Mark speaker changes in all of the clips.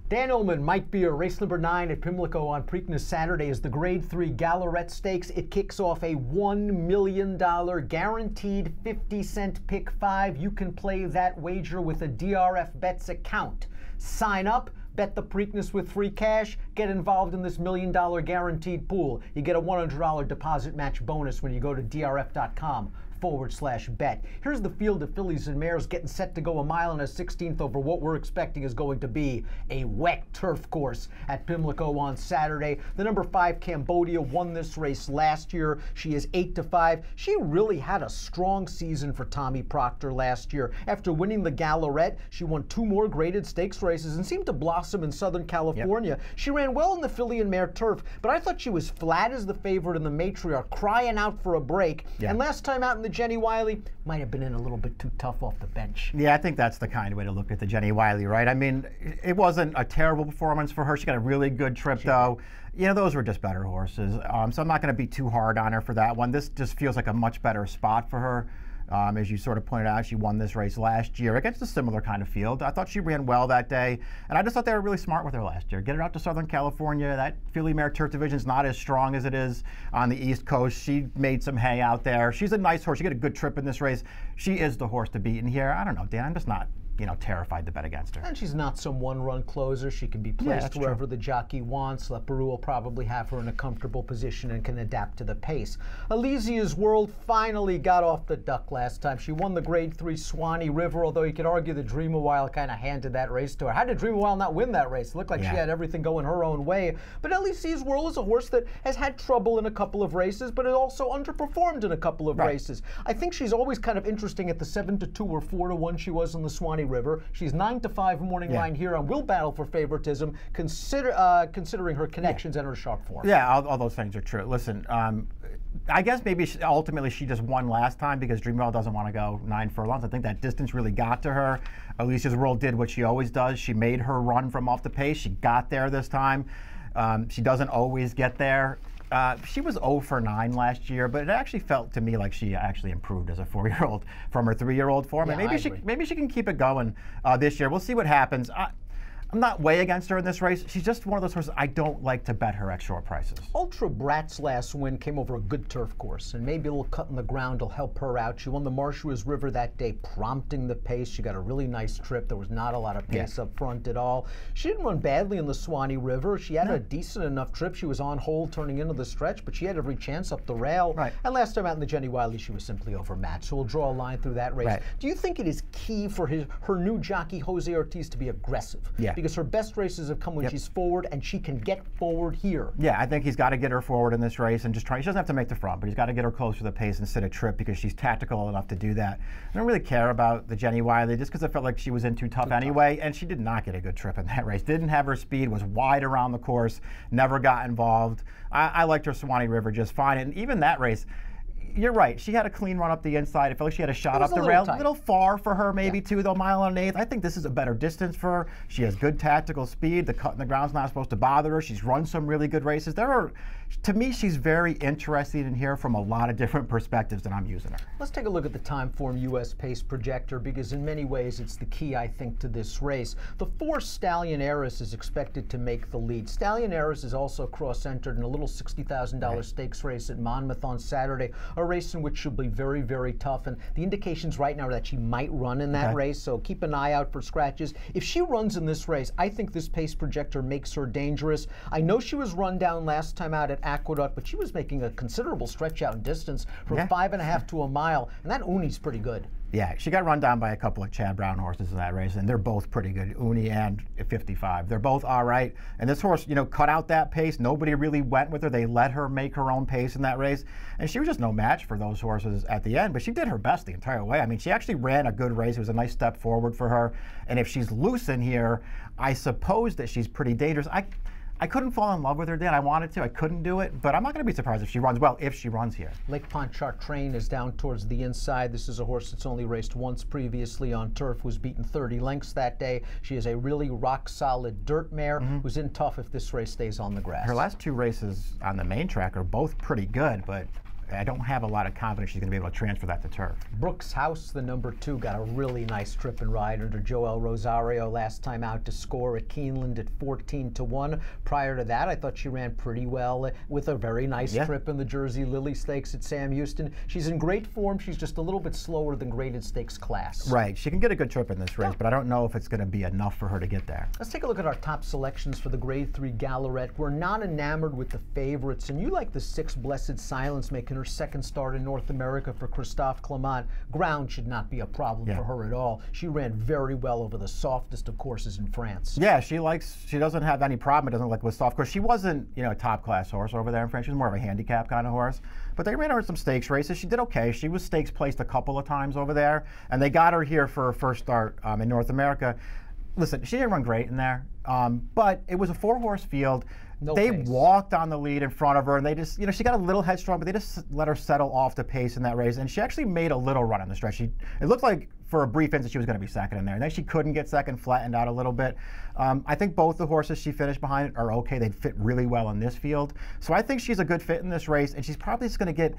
Speaker 1: Dan Illman might be a race number 9 at Pimlico on Preakness Saturday as the Grade 3 Gallorette Stakes. It kicks off a $1 million guaranteed 50-cent pick 5. You can play that wager with a DRF Bets account. Sign up, bet the Preakness with free cash, get involved in this $1 million guaranteed pool. You get a $100 deposit match bonus when you go to drf.com/bet. Here's the field of fillies and mares getting set to go a mile and a 16th over what we're expecting is going to be a wet turf course at Pimlico on Saturday. The number 5 Cambodia won this race last year. She is 8-5. She really had a strong season for Tommy Proctor last year. After winning the Gallorette, she won 2 more graded stakes races and seemed to blossom in Southern California. Yep. She ran well in the filly and mare turf, but I thought she was flat as the favorite in the matriarch, crying out for a break. Yep. And last time out in the Jenny Wiley, might have been in a little bit too tough off the bench.
Speaker 2: Yeah, I think that's the kind of way to look at the Jenny Wiley, right? I mean, it wasn't a terrible performance for her. She got a really good trip, though. You know, those were just better horses. So I'm not going to be too hard on her for that one. This just feels like a much better spot for her. As you sort of pointed out, she won this race last year against a similar kind of field. I thought she ran well that day, and I just thought they were really smart with her last year. Get her out to Southern California. That filly mare turf division is not as strong as it is on the East Coast. She made some hay out there. She's a nice horse. She got a good trip in this race. She is the horse to beat in here. I don't know, Dan, I'm just not, terrified to bet against her.
Speaker 1: And she's not some one-run closer. She can be placed wherever the jockey wants. Leperoux will probably have her in a comfortable position and can adapt to the pace. Elysia's World finally got off the duck last time. She won the Grade 3 Swanee River, although you could argue that Dream a While kind of handed that race to her. How did Dream a While not win that race? It looked like she had everything going her own way. But Elysia's World is a horse that has had trouble in a couple of races, but it also underperformed in a couple of races. I think she's always kind of interesting at the 7-2 or 4-1 she was in the Swanee River. She's 9-5 morning line here and will battle for favoritism, considering her connections and her sharp form.
Speaker 2: Yeah, all those things are true. Listen, I guess maybe ultimately she just won last time because Dreamwell doesn't want to go 9 furlongs. I think that distance really got to her. Elysia's World did what she always does. She made her run from off the pace. She got there this time. She doesn't always get there. She was 0 for 9 last year, but it actually felt to me like she actually improved as a 4-year-old from her 3-year-old form. And maybe she can keep it going this year. We'll see what happens. I'm not way against her in this race. She's just one of those horses I don't like to bet her at short prices.
Speaker 1: Ultra Brat's last win came over a good turf course, and maybe a little cut in the ground will help her out. She won the Marshua's River that day, prompting the pace. She got a really nice trip. There was not a lot of pace up front at all. She didn't run badly in the Swanee River. She had a decent enough trip. She was on hold turning into the stretch, but she had every chance up the rail. And last time out in the Jenny Wiley, she was simply overmatched. So we'll draw a line through that race. Do you think it is key for her new jockey, Jose Ortiz, to be aggressive? Because her best races have come when she's forward, and she can get forward here.
Speaker 2: Yeah, I think he's got to get her forward in this race and just try. She doesn't have to make the front, but he's got to get her close to the pace and sit a trip because she's tactical enough to do that. I don't really care about the Jenny Wiley just because I felt like she was in too tough anyway, and she did not get a good trip in that race. Didn't have her speed, was wide around the course, never got involved. I liked her Swanee River just fine, and even that race, you're right. She had a clean run up the inside. I felt like she had a shot up the rail. A little far for her, maybe too, though, 1 1/8. I think this is a better distance for her. She has good tactical speed. The cut in the ground's not supposed to bother her. She's run some really good races. To me, she's very interesting in here from a lot of different perspectives that I'm using her.
Speaker 1: Let's take a look at the Timeform US Pace Projector because in many ways it's the key, I think, to this race. The 4 Stallion Heiress is expected to make the lead. Stallion Heiress is also cross-entered in a little $60,000 stakes race at Monmouth on Saturday, a race in which she'll be very, very tough. And the indications right now are that she might run in that race, so keep an eye out for scratches. If she runs in this race, I think this Pace Projector makes her dangerous. I know she was run down last time out at Aqueduct, but she was making a considerable stretch out in distance from 5.5 to a mile, and that Uni's pretty good.
Speaker 2: Yeah, she got run down by a couple of Chad Brown horses in that race, and they're both pretty good, Uni and 55. They're both all right. And this horse, cut out that pace. Nobody really went with her. They let her make her own pace in that race. And she was just no match for those horses at the end, but she did her best the entire way. I mean, she actually ran a good race. It was a nice step forward for her. And if she's loose in here, I suppose that she's pretty dangerous. I couldn't fall in love with her, Dan. I wanted to. I couldn't do it. But I'm not going to be surprised if she runs well, if she runs here.
Speaker 1: Lake Pontchartrain is down towards the inside. This is a horse that's only raced once previously on turf, was beaten 30 lengths that day. She is a really rock-solid dirt mare who's in tough if this race stays on the grass.
Speaker 2: Her last 2 races on the main track are both pretty good, but I don't have a lot of confidence she's going to be able to transfer that to turf.
Speaker 1: Brooks House, the number 2, got a really nice trip and ride under Joel Rosario last time out to score at Keeneland at 14-1. Prior to that, I thought she ran pretty well with a very nice trip in the Jersey Lily Stakes at Sam Houston. She's in great form. She's just a little bit slower than graded stakes class.
Speaker 2: Right. She can get a good trip in this race, but I don't know if it's going to be enough for her to get there.
Speaker 1: Let's take a look at our top selections for the Grade 3 Gallorette. We're not enamored with the favorites, and you like the 6 Blessed Silence making her second start in North America for Christophe Clement. Ground should not be a problem for her at all. She ran very well over the softest of courses in France.
Speaker 2: Yeah, she doesn't have any problem. It doesn't like with soft course. She wasn't, a top class horse over there in France. She was more of a handicap kind of horse. But they ran her in some stakes races. She did okay. She was stakes placed a couple of times over there, and they got her here for her first start in North America. Listen, she didn't run great in there, but it was a 4-horse field. They walked on the lead in front of her, and they just, she got a little headstrong, but they just let her settle off the pace in that race, and she actually made a little run in the stretch. It looked like for a brief instant she was going to be second in there, and then she couldn't get second, flattened out a little bit. I think both the horses she finished behind are okay. They'd fit really well in this field. So I think she's a good fit in this race, and she's probably just going to get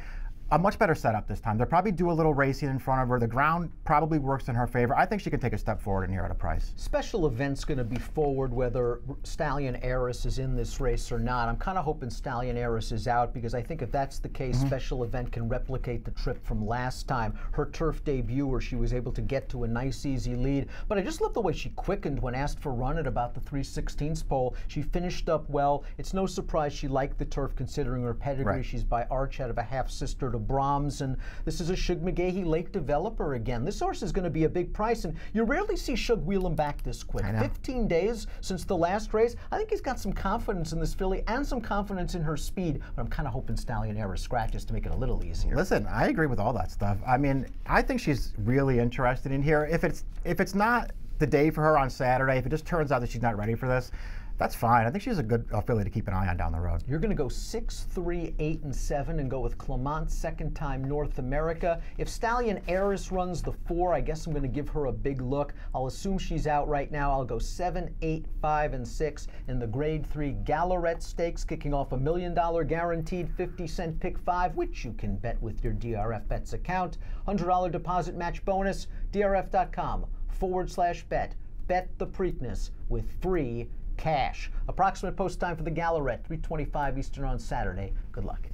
Speaker 2: a much better setup this time. They'll probably do a little racing in front of her. The ground probably works in her favor. I think she can take a step forward in here at a price.
Speaker 1: Special event's going to be forward whether Stallion Heiress is in this race or not. I'm kind of hoping Stallion Heiress is out because I think if that's the case, Special Event can replicate the trip from last time. Her turf debut where she was able to get to a nice easy lead. But I just love the way she quickened when asked for run at about the 3/16 pole. She finished up well. It's no surprise she liked the turf considering her pedigree.
Speaker 2: Right.
Speaker 1: She's by Arch out of a half-sister to Brahms, and this is a Shug McGahey Lake developer again. This horse is going to be a big price, and you rarely see Shug wheel him back this quick. 15 days since the last race. I think he's got some confidence in this filly and some confidence in her speed, but I'm kind of hoping Stallion Heiress scratches to make it a little easier.
Speaker 2: Listen, I agree with all that stuff. I mean, I think she's really interested in here. If it's not the day for her on Saturday, if it just turns out that she's not ready for this, that's fine. I think she's a good filly to keep an eye on down the road.
Speaker 1: You're going to go 6, 3, 8, and 7 and go with Clement, second time North America. If Stallion Heiress runs the 4, I guess I'm going to give her a big look. I'll assume she's out right now. I'll go 7, 8, 5, and 6 in the Grade 3 Gallorette Stakes, kicking off $1 million guaranteed 50-cent pick 5, which you can bet with your DRF Bets account. $100 deposit match bonus, drf.com/bet. Bet the Preakness with free cash. Approximate post time for the Gallorette, 3:25 Eastern on Saturday. Good luck.